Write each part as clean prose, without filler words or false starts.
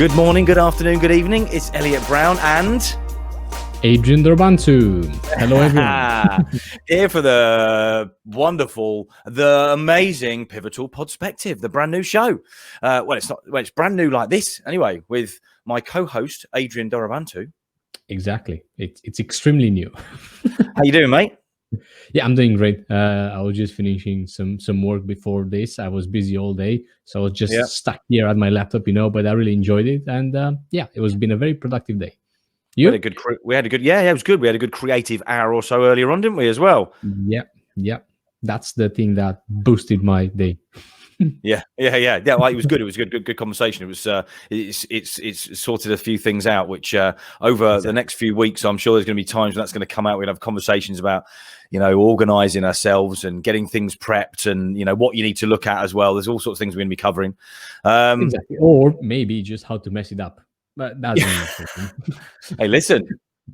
Good morning, good afternoon, good evening. It's Elliot Brown and Adrian Dorbantu. Hello, everyone. Here for the wonderful, the amazing, pivotal Podspective, the brand new show. It's brand new like this anyway, with my co-host Adrian Dorbantu. Exactly. It's extremely new. How you doing, mate? Yeah, I'm doing great. I was just finishing some work before this. I was busy all day, so I was just stuck here at my laptop, but I really enjoyed it, and it was been a very productive day. You? It was good. We had a good creative hour or so earlier on, didn't we, as well? Yeah. That's the thing that boosted my day. Yeah. Well, it was good. It was good conversation. It was. It's sorted a few things out, which over the next few weeks, I'm sure there's going to be times when that's going to come out. We'll have conversations about, organising ourselves and getting things prepped, and what you need to look at as well. There's all sorts of things we're going to be covering. Exactly. Or maybe just how to mess it up. But that's Hey, listen.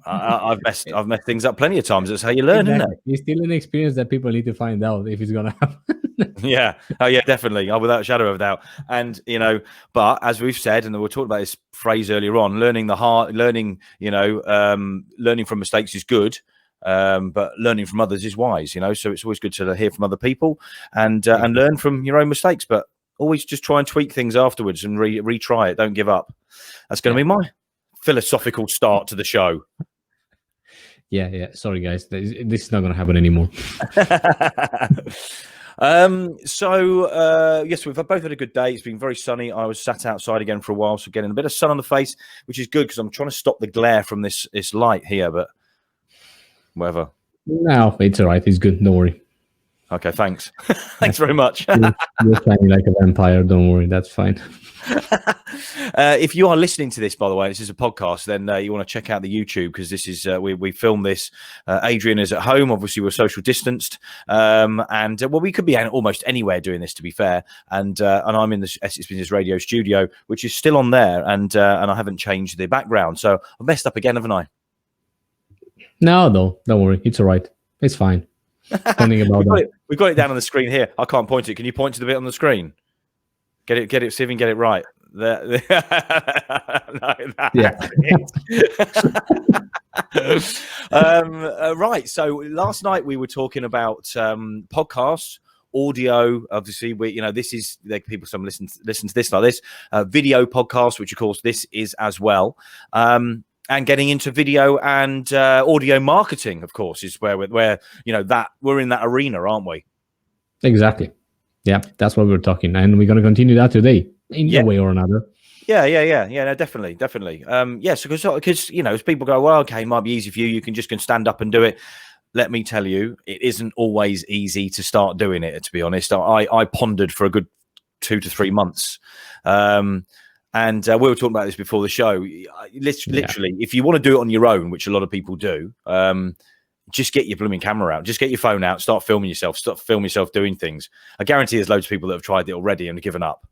I've messed things up plenty of times. That's how you learn, isn't it? It's still an experience that people need to find out if it's gonna happen. Yeah. Oh, yeah, definitely. Without a shadow of a doubt. And but as we've said, and we talked about this phrase earlier on, learning from mistakes is good, but learning from others is wise. So it's always good to hear from other people and learn from your own mistakes, but always just try and tweak things afterwards and retry it. Don't give up. That's going to be my philosophical start to the show. Yeah. Sorry, guys. This is not going to happen anymore. Yes, we've both had a good day. It's been very sunny. I was sat outside again for a while, so getting a bit of sun on the face, which is good because I'm trying to stop the glare from this light here, but whatever. No, it's all right. It's good. Don't worry. Okay, thanks. Thanks very much. You're shining like a vampire. Don't worry. That's fine. If you are listening to this, by the way, this is a podcast, then you want to check out the YouTube, because this is we filmed this. Adrian is at home. Obviously, we're social distanced, and we could be almost anywhere doing this, to be fair. And I'm in the Essex Business Radio studio, which is still on there, and I haven't changed the background, so I've messed up again, haven't I? No, don't worry. It's all right. It's fine. Something about we've got it down on the screen here. I can't point it. Can you point to the bit on the screen? Get it. See if we can get it right. Right. So last night we were talking about podcasts, audio. Obviously, this is people. Some listen to this like this. Video podcast, which of course this is as well. And getting into video and audio marketing, of course, is where that we're in that arena, aren't we? Exactly. Yeah, that's what we're talking, and we're going to continue that today in a way or another. Yeah. No, definitely. Yes, because as people go, well, okay, it might be easy for you. You can stand up and do it. Let me tell you, it isn't always easy to start doing it. To be honest, I pondered for a good 2 to 3 months. And we were talking about this before the show. Literally, if you want to do it on your own, which a lot of people do, just get your blooming camera out. Just get your phone out. Start filming yourself. Start filming yourself doing things. I guarantee there's loads of people that have tried it already and given up.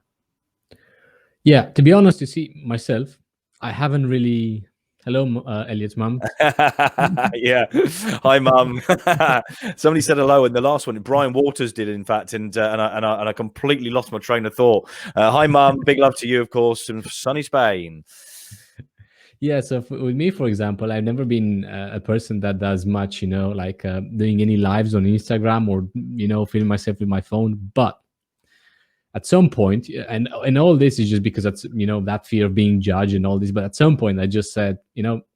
Yeah, to be honest, you see, myself, I haven't really... Hello, Elliot's mum. Yeah. Hi, mum. Somebody said hello in the last one. Brian Waters did, in fact, and I completely lost my train of thought. Hi, mum. Big love to you, of course, in sunny Spain. Yeah. So with me, for example, I've never been a person that does much, doing any lives on Instagram or filming myself with my phone, but at some point, and all this is just because that's that fear of being judged and all this. But at some point, I just said,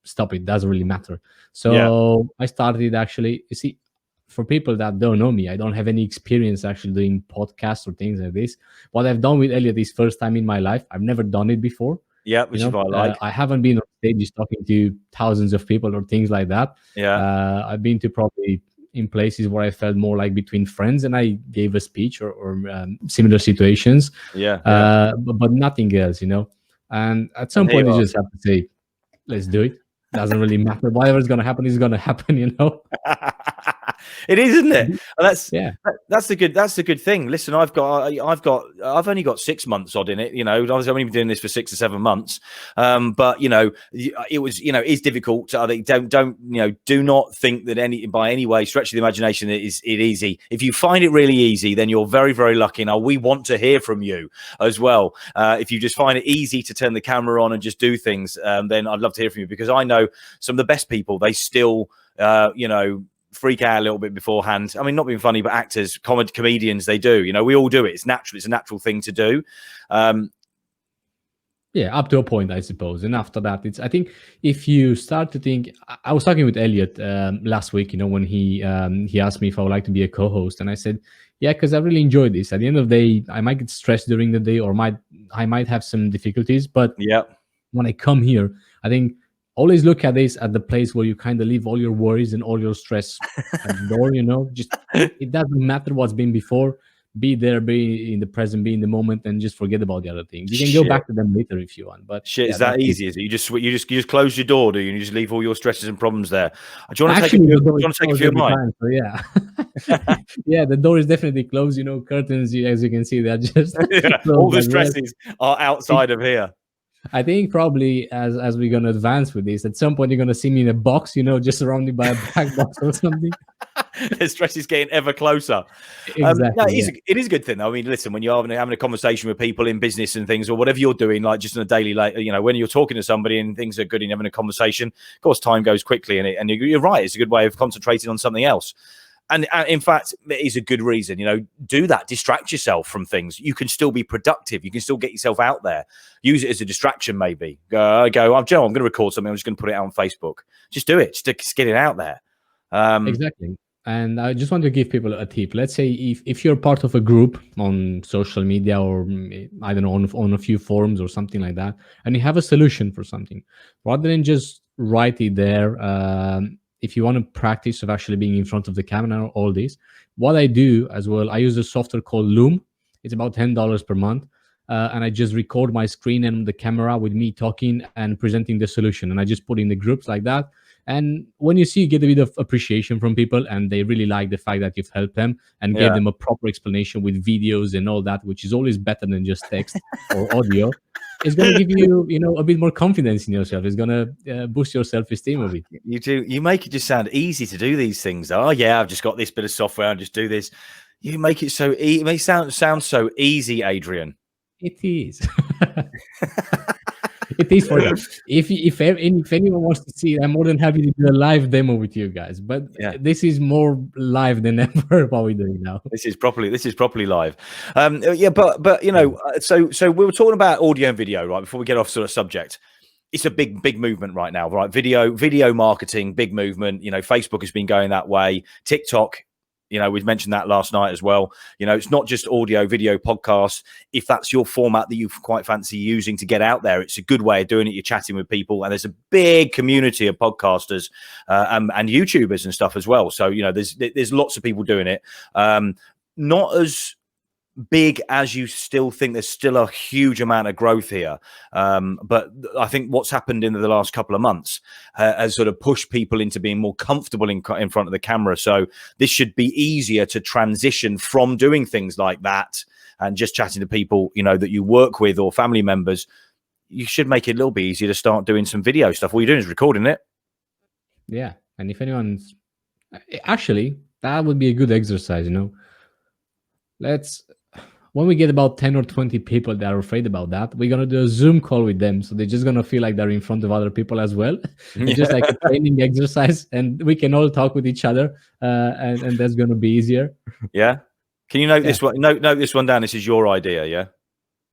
stop it. Doesn't really matter. So I started actually. You see, for people that don't know me, I don't have any experience actually doing podcasts or things like this. What I've done with Elliot is first time in my life. I've never done it before. Yeah, which is what I like. I haven't been on stage talking to thousands of people or things like that. Yeah, I've been to probably in places where I felt more like between friends, and I gave a speech or similar situations. But nothing else, And at some point, you just have to say, "Let's do it." Doesn't really matter. Whatever's gonna happen is gonna happen, It is, isn't it? And Yeah. that's the good thing. Listen, I've only got 6 months odd in it. You know, I was only been doing this for 6 or 7 months. But you know, it was, you know, it's difficult. I think do not think that by any way stretch of the imagination it is easy. If you find it really easy, then you're very, very lucky. Now we want to hear from you as well. If you just find it easy to turn the camera on and just do things, then I'd love to hear from you, because I know some of the best people, they still freak out a little bit beforehand. I mean, not being funny, but actors, comedians, they do. You know, we all do it. It's natural. It's a natural thing to do. Yeah, up to a point, I suppose. And after that, I think if you start to think, I was talking with Elliot last week, you know, when he asked me if I would like to be a co-host. And I said, yeah, because I really enjoy this. At the end of the day, I might get stressed during the day, or I might have some difficulties. But yeah, when I come here, I think always look at this at the place where you kind of leave all your worries and all your stress at the door, you know, just it doesn't matter what's been before. Be there, be in the present, be in the moment, and just forget about the other things. You can go back to them later if you want. But yeah, is that easy? Is it? You just close your door, do you? And you just leave all your stresses and problems there. Do you want to take a few of mine? So yeah, yeah, the door is definitely closed. You know, curtains, as you can see, they're just all the stresses are outside of here. I think probably as we're gonna advance with this, at some point you're gonna see me in a box, you know, just surrounded by a black box or something. The stress is getting ever closer. Exactly. It is a good thing. I mean, listen, when you're having a conversation with people in business and things, or whatever you're doing, like just on a daily, you know, when you're talking to somebody and things are good and you're having a conversation, of course, time goes quickly, and you're right. It's a good way of concentrating on something else. And in fact, it is a good reason, you know, do that. Distract yourself from things. You can still be productive. You can still get yourself out there. Use it as a distraction, maybe. I'm going to record something. I'm just going to put it out on Facebook. Just do it. Just get it out there. Exactly. And I just want to give people a tip. Let's say if you're part of a group on social media, or I don't know, on a few forums or something like that, and you have a solution for something, rather than just write it there, if you want to practice of actually being in front of the camera, all this, what I do as well, I use a software called Loom. It's about $10 per month. And I just record my screen and the camera with me talking and presenting the solution. And I just put in the groups like that. And when you see, you get a bit of appreciation from people, and they really like the fact that you've helped them and gave them a proper explanation with videos and all that, which is always better than just text or audio. It's going to give you, you know, a bit more confidence in yourself. It's going to boost your self-esteem a bit. You do. You make it just sound easy to do these things. Oh yeah, I've just got this bit of software and just do this. You make it so it may sound so easy, Adrian. It is. It is for you. If anyone wants to see it, I'm more than happy to do a live demo with you guys. But this is more live than ever what we're doing now. This is properly live. Yeah, but you know, so we were talking about audio and video, right? Before we get off sort of subject. It's a big movement right now, right? Video marketing, big movement. You know, Facebook has been going that way. TikTok, you know, we've mentioned that last night as well. You know, it's not just audio, video, podcasts. If that's your format that you quite fancy using to get out there, it's a good way of doing it. You're chatting with people, and there's a big community of podcasters and YouTubers and stuff as well. So, you know, there's lots of people doing it. Not as big as you still think. There's still a huge amount of growth here, but I think what's happened in the last couple of months has sort of pushed people into being more comfortable in front of the camera. So this should be easier to transition from doing things like that and just chatting to people, you know, that you work with or family members. You should make it a little bit easier to start doing some video stuff. All you're doing is recording it. Yeah, and if anyone's actually, that would be a good exercise, you know. When we get about 10 or 20 people that are afraid about that, we're going to do a Zoom call with them. So they're just going to feel like they're in front of other people as well. It's just like a training exercise, and we can all talk with each other, and that's going to be easier. Yeah. Can you note this one? Note this one down. This is your idea, yeah?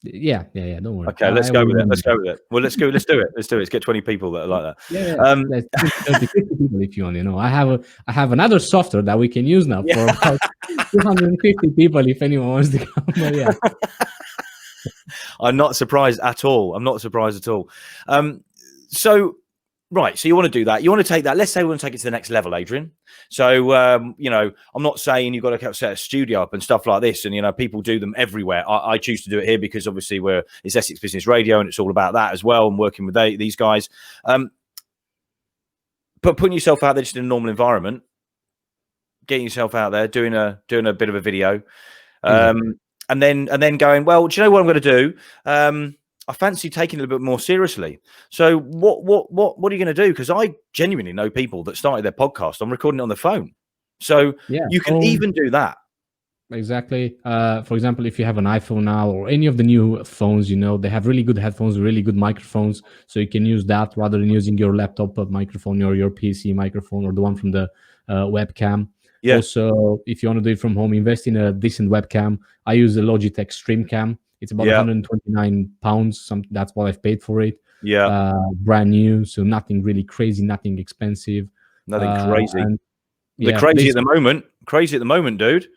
Yeah. Don't worry. Okay, let's go with it. Well, let's do it. Let's get 20 people that are like that. Yeah. 50 people if you want. You know, I have another software that we can use now for about 250 people if anyone wants to come. But yeah. I'm not surprised at all. So right, so you want to do that. You want to take that. Let's say we want to take it to the next level, Adrian. So, you know, I'm not saying you've got to set a studio up and stuff like this. And, you know, people do them everywhere. I choose to do it here because obviously it's Essex Business Radio, and it's all about that as well, and working with these guys. But putting yourself out there just in a normal environment, getting yourself out there, doing a bit of a video, Exactly. and then going, well, do you know what I'm going to do? I fancy taking it a little bit more seriously. So what are you going to do? Because I genuinely know people that started their podcast on recording it on the phone. So Yeah. you can even do that. Exactly. For example, if you have an iPhone now or any of the new phones, they have really good headphones, really good microphones. So you can use that rather than using your laptop microphone or your PC microphone or the one from the webcam. Yeah. Also, if you want to do it from home, invest in a decent webcam. I use a Logitech Streamcam. It's about Yeah. £129. That's what I've paid for it. Yeah. Brand new, so nothing really crazy, nothing expensive. Nothing crazy. And They're yeah, crazy at the moment. Crazy at the moment, dude.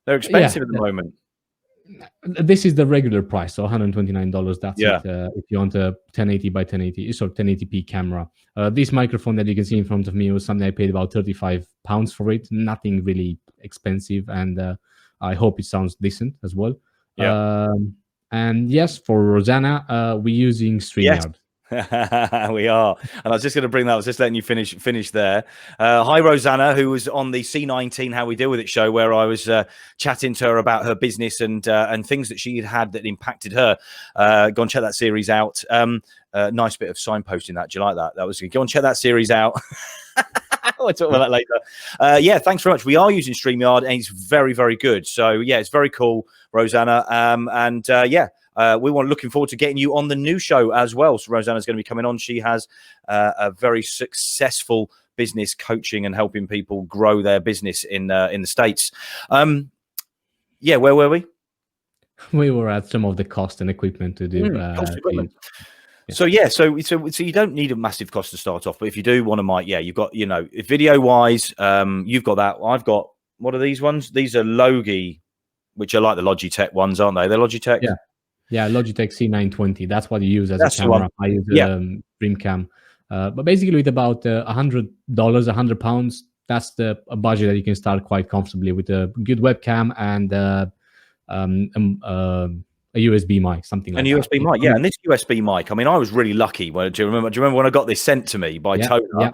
They're expensive yeah, at the moment. this is the regular price, so $129. That's Yeah. it. If you want a 1080 by 1080, so 1080p camera. This microphone that you can see in front of me was something I paid about £35 for it. Nothing really expensive, and I hope it sounds decent as well. Yeah. And yes, for Rosanna, we're using Yes. StreamYard. We are, and I was just going to bring that. I was just letting you finish there. Hi, Rosanna, who was on the C19 How We Deal With It show, where I was chatting to her about her business and things that she had that impacted her. Go and check that series out. Nice bit of signposting that. Do you like that? That was good. Go and check that series out. We'll talk about that later. Yeah, thanks very much. We are using StreamYard, and it's very, very good. So yeah, it's very cool, Rosanna. Looking forward to getting you on the new show as well. So Rosanna's going to be coming on. She has a very successful business coaching and helping people grow their business in the States. Yeah, where were we? We were at some of the cost and equipment to do. So you don't need a massive cost to start off, but if you do want to, you've got, video wise, you've got that. I've got, what are these ones? These are Logi, which are like the Logitech ones, aren't they? They're Logitech. Yeah, Logitech C920. That's what you use as a camera. I use Dreamcam. But basically, with about $100, £100, that's a budget that you can start quite comfortably with a good webcam and a USB mic, something like that. And USB mic, yeah. And this USB mic, I mean, I was really lucky. Do you remember when I got this sent to me by Toner? Yeah.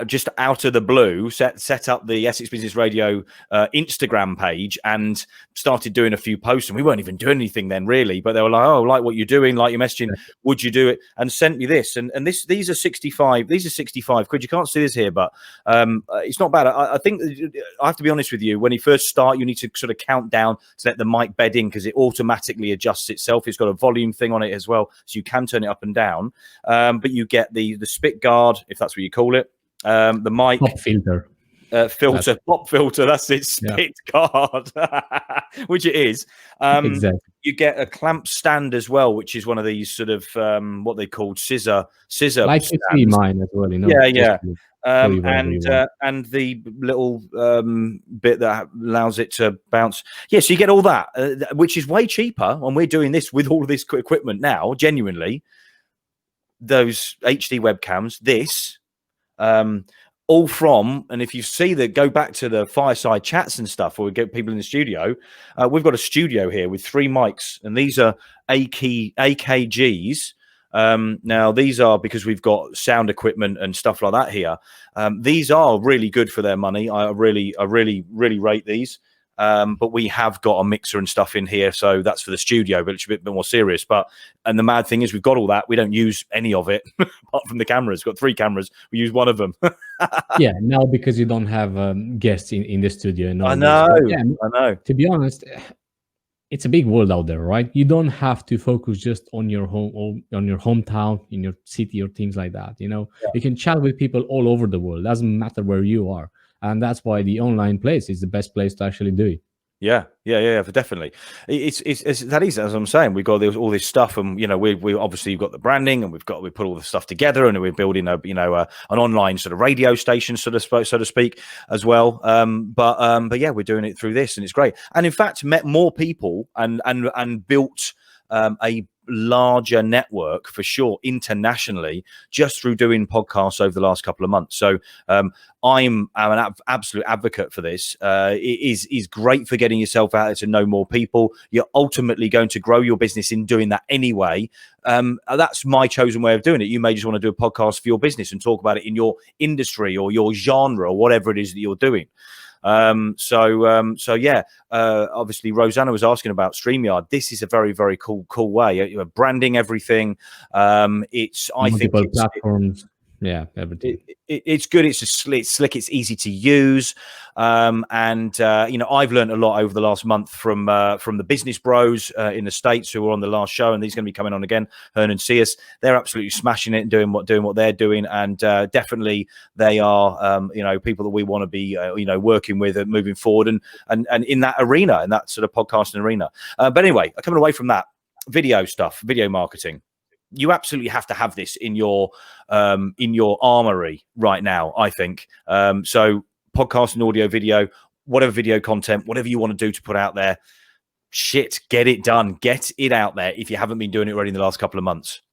Just out of the blue, set up the Essex Business Radio Instagram page and started doing a few posts. And we weren't even doing anything then, really. But they were like, "Oh, like what you're doing, like you're messaging. Would you do it?" And sent me this. And these are 65. These are 65 quid. You can't see this here, but it's not bad. I think I have to be honest with you. When you first start, you need to sort of count down to let the mic bed in because it automatically adjusts itself. It's got a volume thing on it as well, so you can turn it up and down. But you get the spit guard, if that's what you call it, the mic pop filter, pop filter. That's it, spit guard, which it is. Exactly. You get a clamp stand as well, which is one of these sort of what they called scissor. Like you see mine as well, Yeah. And the little bit that allows it to bounce. Yeah, so you get all that, which is way cheaper. And we're doing this with all of this equipment now. Genuinely, those HD webcams, all from, and if you see go back to the fireside chats and stuff, where we get people in the studio, we've got a studio here with 3 mics, and these are AKGs. Now these are because we've got sound equipment and stuff like that here. These are really good for their money. I really rate these. But we have got a mixer and stuff in here, so that's for the studio, but it's a bit more serious. And the mad thing is, we've got all that. We don't use any of it apart from the cameras. We've got 3 cameras. We use one of them. Yeah, now because you don't have guests in the studio. I know. I know. To be honest, it's a big world out there, right? You don't have to focus just on your home, or on your hometown, in your city, or things like that. You can chat with people all over the world. Doesn't matter where you are. And that's why the online place is the best place to actually do it. Yeah, definitely. It's that is, as I'm saying, we've got all this stuff, and we obviously got the branding, and we put all the stuff together, and we're building an online sort of radio station, so to speak, as well. But yeah, we're doing it through this, and it's great. And in fact, met more people and built a larger network for sure internationally just through doing podcasts over the last couple of months. So I'm an absolute advocate for this. It is great for getting yourself out there to know more people. You're ultimately going to grow your business in doing that anyway. That's my chosen way of doing it. You may just want to do a podcast for your business and talk about it in your industry or your genre or whatever it is that you're doing. So yeah, obviously Rosanna was asking about StreamYard. This is a very, very cool way. Branding everything. It's multiple platforms. Yeah, everything. It's good. It's slick. It's easy to use. And I've learned a lot over the last month from the business bros in the States who were on the last show, and he's going to be coming on again. Hearn and Sears, they're absolutely smashing it and doing what they're doing, and definitely they are people that we want to be working with and moving forward and in that arena, in that sort of podcasting arena. But anyway, coming away from that, video stuff, video marketing. You absolutely have to have this in your armory right now, I think. So podcasting, audio, video, whatever video content, whatever you want to do to put out there, get it done. Get it out there if you haven't been doing it already in the last couple of months.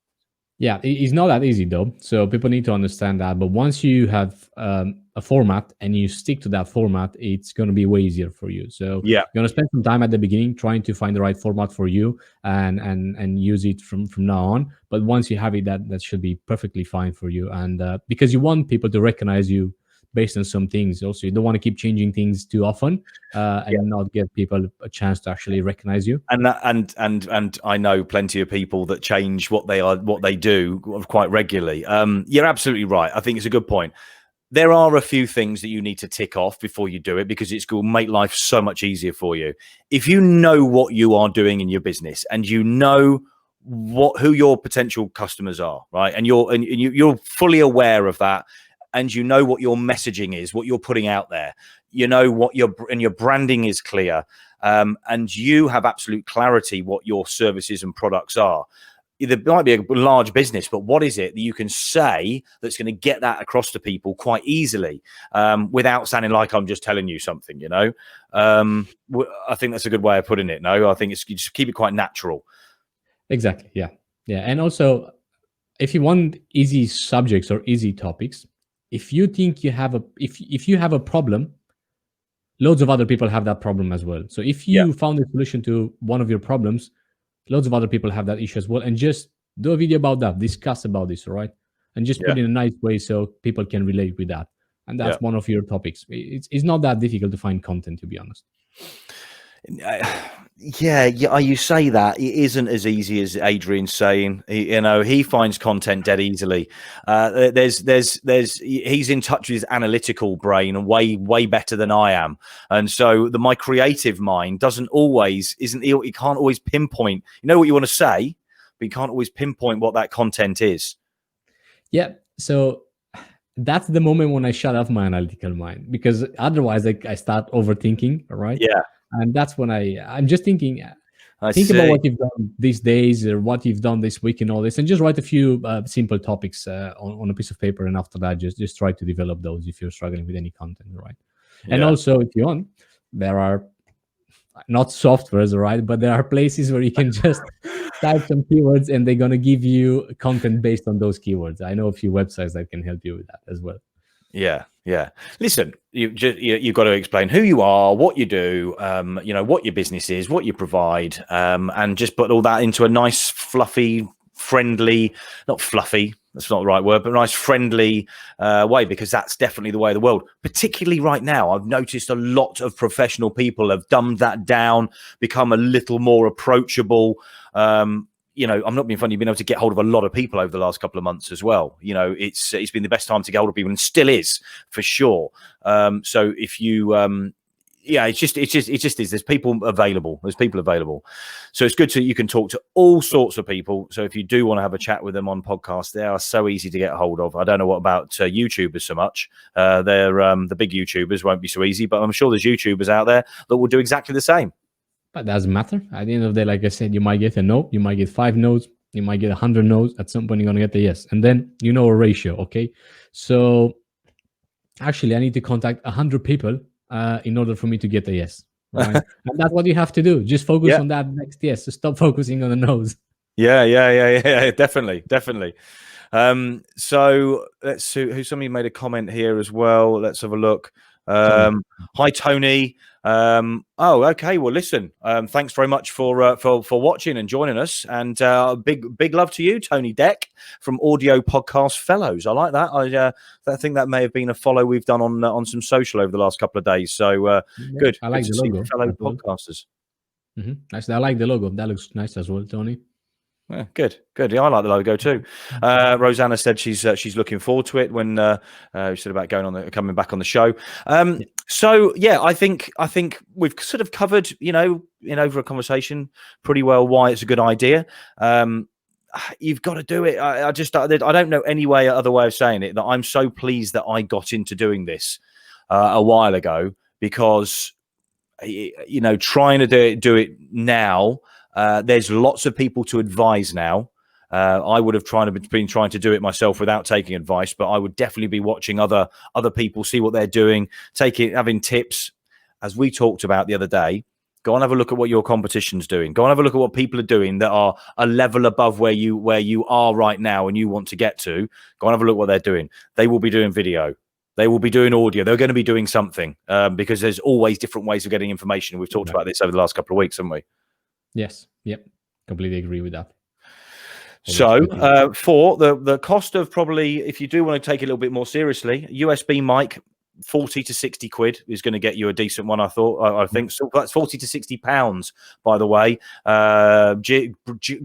Yeah, it's not that easy though. So people need to understand that. But once you have a format and you stick to that format, it's going to be way easier for you. So yeah, you're going to spend some time at the beginning trying to find the right format for you and use it from now on. But once you have it, that should be perfectly fine for you. And because you want people to recognize you based on some things. Also, you don't want to keep changing things too often and not give people a chance to actually recognize you. And I know plenty of people that change what they do quite regularly. You're absolutely right. I think it's a good point. There are a few things that you need to tick off before you do it because it's going to make life so much easier for you. If you know what you are doing in your business and you know who your potential customers are, right, and you're fully aware of that, and you know what your messaging is, what you're putting out there, you know what your branding is clear, and you have absolute clarity what your services and products are. There might be a large business, but what is it that you can say that's going to get that across to people quite easily without sounding like I'm just telling you something, I think that's a good way of putting it. No, I think you just keep it quite natural. Exactly. Yeah. Yeah. And also, if you want easy subjects or easy topics, if you think you have if you have a problem, loads of other people have that problem as well. So if you found a solution to one of your problems, loads of other people have that issue as well. And just do a video about that, discuss about this, all right? And just put it in a nice way so people can relate with that. And that's one of your topics. It's not that difficult to find content, to be honest. Yeah, you say that it isn't as easy as Adrian's saying. He finds content dead easily. He's in touch with his analytical brain and way better than I am, and so my creative mind he can't always pinpoint. You know what you want to say, but you can't always pinpoint what that content is. Yeah, so that's the moment when I shut off my analytical mind, because otherwise I start overthinking. All right. Yeah. And that's when I'm just thinking, think about what you've done these days or what you've done this week and all this, and just write a few simple topics on a piece of paper. And after that, just try to develop those if you're struggling with any content, right? And also, if you want, there are not softwares, right? But there are places where you can just type some keywords and they're going to give you content based on those keywords. I know a few websites that can help you with that as well. Yeah. Listen, you've got to explain who you are, what you do, what your business is, what you provide, and just put all that into a nice, fluffy, friendly, not fluffy, that's not the right word, but nice, friendly way, because that's definitely the way of the world. Particularly right now, I've noticed a lot of professional people have dumbed that down, become a little more approachable. I'm not being funny. You've been able to get hold of a lot of people over the last couple of months as well. It's been the best time to get hold of people, and still is for sure. So if you, it's just is. There's people available. So it's good you can talk to all sorts of people. So if you do want to have a chat with them on podcasts, they are so easy to get hold of. I don't know what about YouTubers so much. They're the big YouTubers won't be so easy, but I'm sure there's YouTubers out there that will do exactly the same. But it doesn't matter. At the end of the day, like I said, you might get a no, you might get 5 no's, you might get 100 no's. At some point, you're going to get a yes. And then a ratio, okay? So actually, I need to contact 100 people in order for me to get a yes, right? And that's what you have to do. Just focus on that next yes. So stop focusing on the no's. Yeah. Definitely, definitely. So let's see who somebody made a comment here as well. Let's have a look. Tony. Hi Tony. Oh, okay. Well, listen. Thanks very much for watching and joining us. And big love to you, Tony Deck from Audio Podcast Fellows. I like that. I think that may have been a follow we've done on some social over the last couple of days. So Yeah, good. I Good like to the see logo fellow as well. podcasters. Nice. I like the logo. That looks nice as well, Tony. Yeah, good. Yeah, I like the logo too. Rosanna said she's looking forward to it when she said about coming back on the show. So yeah, I think we've sort of covered, in over a conversation pretty well why it's a good idea. You've got to do it. I don't know any other way of saying it, that I'm so pleased that I got into doing this a while ago, because trying to do it now. There's lots of people to advise now. I would have been trying to do it myself without taking advice, but I would definitely be watching other people, see what they're doing, having tips. As we talked about the other day, go and have a look at what your competition's doing. Go and have a look at what people are doing that are a level above where you are right now and you want to get to. Go and have a look what they're doing. They will be doing video. They will be doing audio. They're going to be doing something, because there's always different ways of getting information. We've talked about this over the last couple of weeks, haven't we? Yes. Yep. Completely agree with that. So for the cost of, probably, if you do want to take it a little bit more seriously, USB mic, 40 to 60 quid is going to get you a decent one. I think so. That's 40 to 60 pounds, by the way.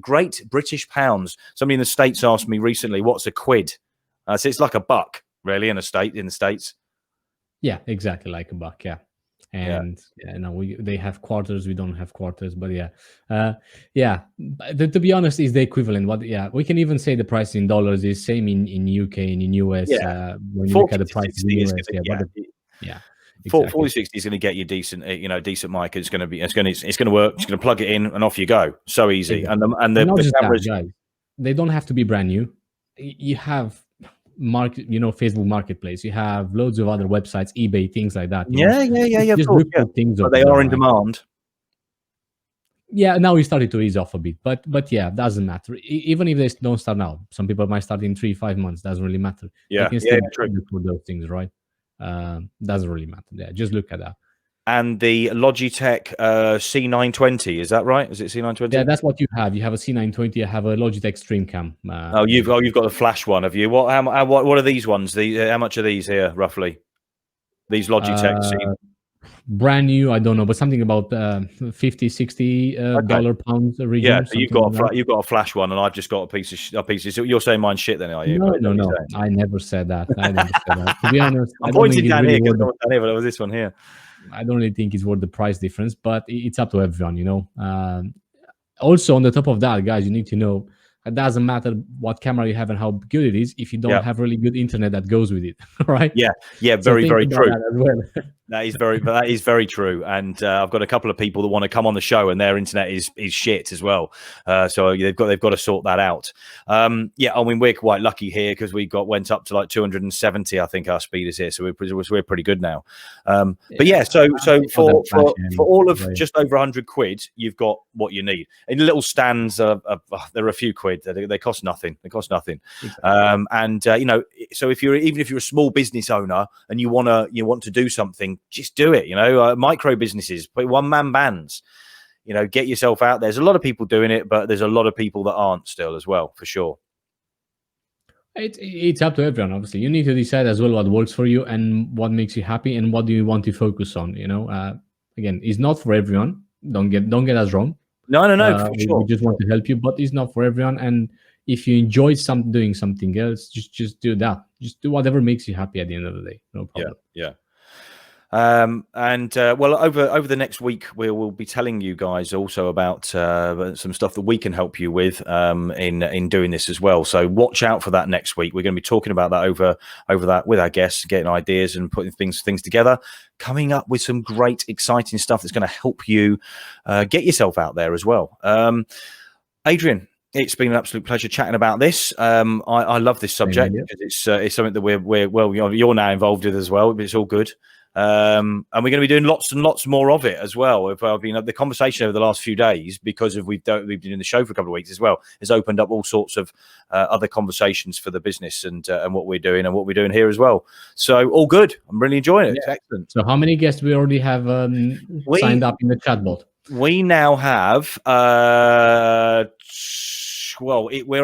Great British pounds. Somebody in the States asked me recently, what's a quid? So it's like a buck, really, in the States. Yeah, exactly, like a buck. Yeah. And they have quarters, we don't have quarters, but to be honest, is the equivalent. We can even say the price in dollars is same in UK and in US. When you look at the prices in US, exactly. 4060 is going to get you decent mic. It's going to work. It's going to plug it in and off you go. So easy. Exactly. And the cameras, guys, they don't have to be brand new. You have Facebook Marketplace. You have loads of other websites, eBay, things like that. Of course, but they are in demand. Yeah, now we started to ease off a bit, but yeah, doesn't matter. Even if they don't start now, some people might start in 3-5 months. Doesn't really matter. Yeah, they can still look for those things, right? Doesn't really matter. Yeah, just look at that. And the Logitech C920, is that right? Is it C920? Yeah, that's what you have. You have a C920. I have a Logitech StreamCam. You've got the flash one, have you? What are these ones? How much are these here roughly? These Logitech brand new, I don't know, but something about $50-$60 pounds region. Yeah, so you've got a flash one, and I've just got a piece of. So you're saying mine's shit, then, are you? No. I never said that. To be honest, I'm pointing down here because down here, but it was this one here. I don't really think it's worth the price difference, but it's up to everyone, Also, on the top of that, guys, you need to know it doesn't matter what camera you have and how good it is if you don't have really good internet that goes with it, right? Yeah, very true. That as well. That is very true. And I've got a couple of people that want to come on the show, and their internet is shit as well. So they've got to sort that out. I mean, we're quite lucky here because went up to like 270. I think our speed is here, so we're pretty good now. But yeah, so for all of just over 100 quid, you've got what you need. In little stands, there are a few quid. They cost nothing. Exactly. So if you're a small business owner and you want to do something, just do it. Micro businesses, one-man bands, get yourself out there. There's a lot of people doing it, but there's a lot of people that aren't still as well, for sure. It's up to everyone. Obviously, you need to decide as well what works for you and what makes you happy and what do you want to focus on. Again, it's not for everyone. Don't get us wrong. No, for sure. We just want to help you, but it's not for everyone. And if you enjoy doing something else, just do that. Just do whatever makes you happy at the end of the day. No problem. Yeah. Over the next week, we'll be telling you guys also about some stuff that we can help you with in doing this as well. So watch out for that next week. We're going to be talking about that over that with our guests, getting ideas and putting things together, coming up with some great, exciting stuff that's going to help you get yourself out there as well. Adrian, it's been an absolute pleasure chatting about this. I love this subject because it's something that you're now involved with as well. But it's all good. And we're going to be doing lots and lots more of it as well. If I've been the conversation over the last few days, because of we've been doing the show for a couple of weeks as well, has opened up all sorts of other conversations for the business and what we're doing and what we're doing here as well. So all good. I'm really enjoying it. Yeah. It's excellent. So how many guests we already have signed up in the chatbot? We now have we're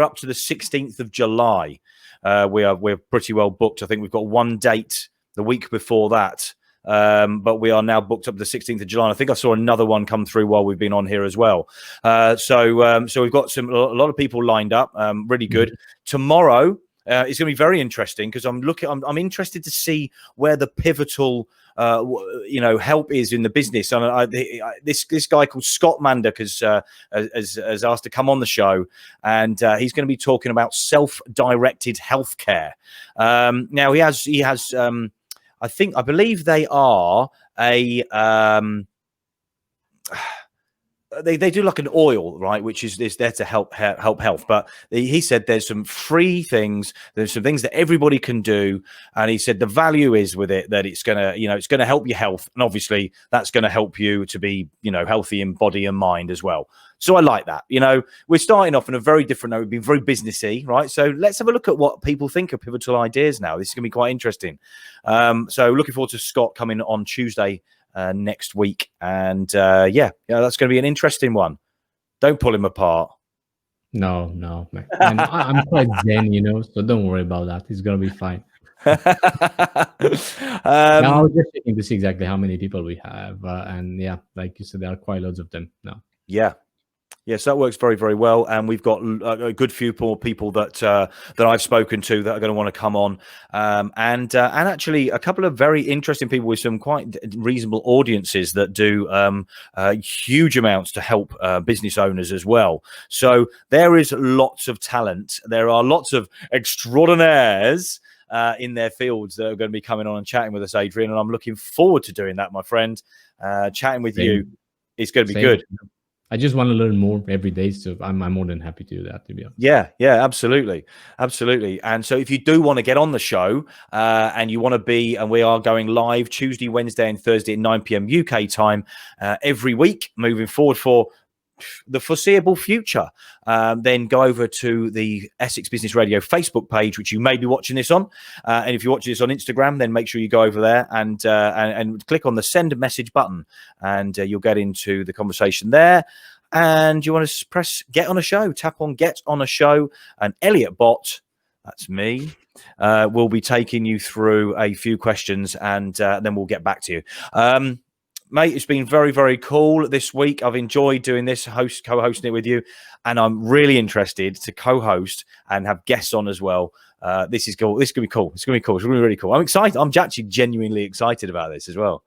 up to the 16th of July. We're pretty well booked. I think we've got one date the week before that. But we are now booked up to the 16th of July. And I think I saw another one come through while we've been on here as well. So we've got a lot of people lined up. Really good. Tomorrow it's going to be very interesting because I'm interested to see where the pivotal help is in the business. And this guy called Scott Mandick has asked to come on the show, and he's going to be talking about self-directed healthcare. Now he has. I believe they are a they do like an oil, right, which is there to help health. But he said there's some free things, there's some things that everybody can do, and he said the value is with it that it's gonna help your health, and obviously that's going to help you to be healthy in body and mind as well. So I like that. We're starting off in a very different note. We've been very businessy, right? So let's have a look at what people think of pivotal ideas now. This is going to be quite interesting. So looking forward to Scott coming on Tuesday next week. And that's going to be an interesting one. Don't pull him apart. No, man. I'm quite zen, so don't worry about that. It's going to be fine. Now I was just checking to see exactly how many people we have. And yeah, like you said, there are quite loads of them now. Yeah. Yes, that works very, very well, and we've got a good few more people that I've spoken to that are going to want to come on, and actually a couple of very interesting people with some quite reasonable audiences that do huge amounts to help business owners as well. So there is lots of talent. There are lots of extraordinaires in their fields that are going to be coming on and chatting with us, Adrian, and I'm looking forward to doing that, my friend. Chatting with you is going to be good. I just want to learn more every day, so I'm more than happy to do that, to be honest. Yeah, absolutely. And so if you do want to get on the show and you want to be, and we are going live Tuesday, Wednesday and Thursday at 9 p.m. UK time every week moving forward for the foreseeable future, then go over to the Essex Business Radio Facebook page, which you may be watching this on. And if you're watching this on Instagram, then make sure you go over there and click on the send a message button, and you'll get into the conversation there. And you want to press get on a show, tap on get on a show, and Elliot Bot, that's me, will be taking you through a few questions, and then we'll get back to you. Mate, it's been very, very cool this week. I've enjoyed doing this, co-hosting it with you, and I'm really interested to co-host and have guests on as well. This is cool. This is going to be cool. It's going to be cool. It's going to be really cool. I'm excited. I'm actually genuinely excited about this as well.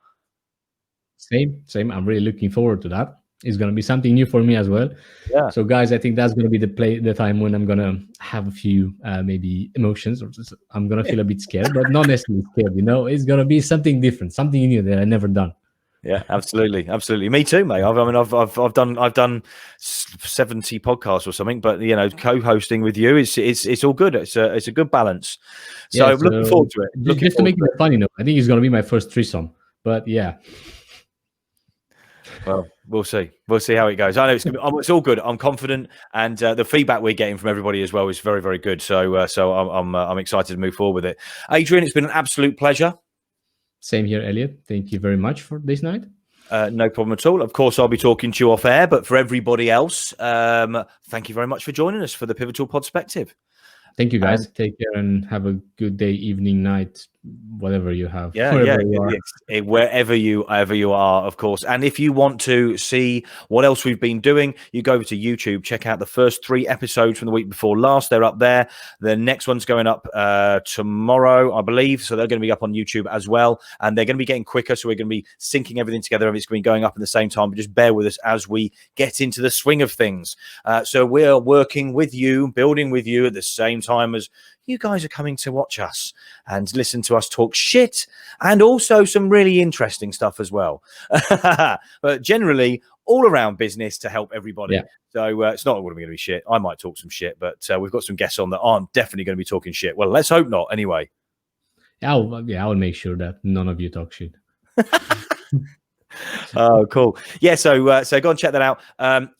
Same. I'm really looking forward to that. It's going to be something new for me as well. Yeah. So, guys, I think that's going to be the time when I'm going to have a few maybe emotions, or just, I'm going to feel a bit scared, but not necessarily scared. It's going to be something different, something new that I've never done. Yeah, absolutely. Me too, mate. I've done 70 podcasts or something, but co-hosting with you it's all good. It's a good balance. So I'm looking forward to it. Just to make it funny, I think it's going to be my first threesome. But yeah. Well, we'll see. We'll see how it goes. I know it's all good. I'm confident, and the feedback we're getting from everybody as well is very, very good. So I'm excited to move forward with it. Adrian, it's been an absolute pleasure. Same here, Elliot. Thank you very much for this night. No problem at all. Of course, I'll be talking to you off air, but for everybody else, thank you very much for joining us for the Pivotal Podspective. Thank you, guys. Take care and have a good day, evening, night, whatever you have. Wherever you are, of course. And if you want to see what else we've been doing, you go over to YouTube, check out the first 3 episodes from the week before last. They're up there. The next one's going up tomorrow, I believe. So they're going to be up on YouTube as well. And they're going to be getting quicker. So we're going to be syncing everything together. And it's going to be going up at the same time. But just bear with us as we get into the swing of things. So we're working with you, building with you at the same time as you guys are coming to watch us and listen to us talk shit, and also some really interesting stuff as well. But generally all around business to help everybody. Yeah. So it's not going to be shit. I might talk some shit, but we've got some guests on that aren't definitely going to be talking shit. Well, let's hope not anyway. I will make sure that none of you talk shit. Oh, cool. Yeah, so go and check that out.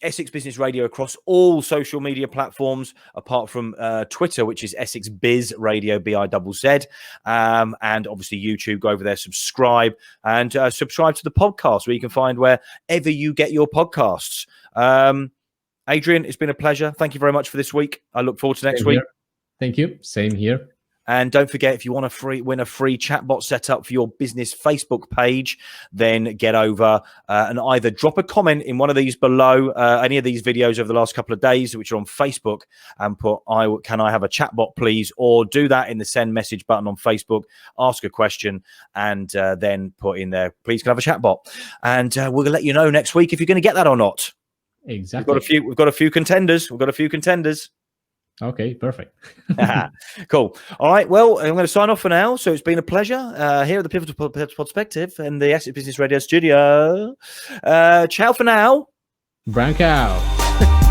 Essex Business Radio across all social media platforms, apart from Twitter, which is Essex Biz Radio, BIZZ. And obviously YouTube. Go over there, subscribe, and subscribe to the podcast, where you can find wherever you get your podcasts. Adrian, it's been a pleasure. Thank you very much for this week. I look forward to next week. Thank you. Same here. And don't forget, if you want to win a free chatbot setup for your business Facebook page, then get over and either drop a comment in one of these below any of these videos over the last couple of days, which are on Facebook, and put, can I have a chatbot, please? Or do that in the send message button on Facebook, ask a question, and then put in there, please can I have a chatbot? And we're going to let you know next week if you're going to get that or not. Exactly. We've got a few contenders. Okay, perfect. Cool. All right. Well, I'm going to sign off for now. So it's been a pleasure here at the Pivotal Podspective and the Essex Business Radio studio. Ciao for now. Brank out.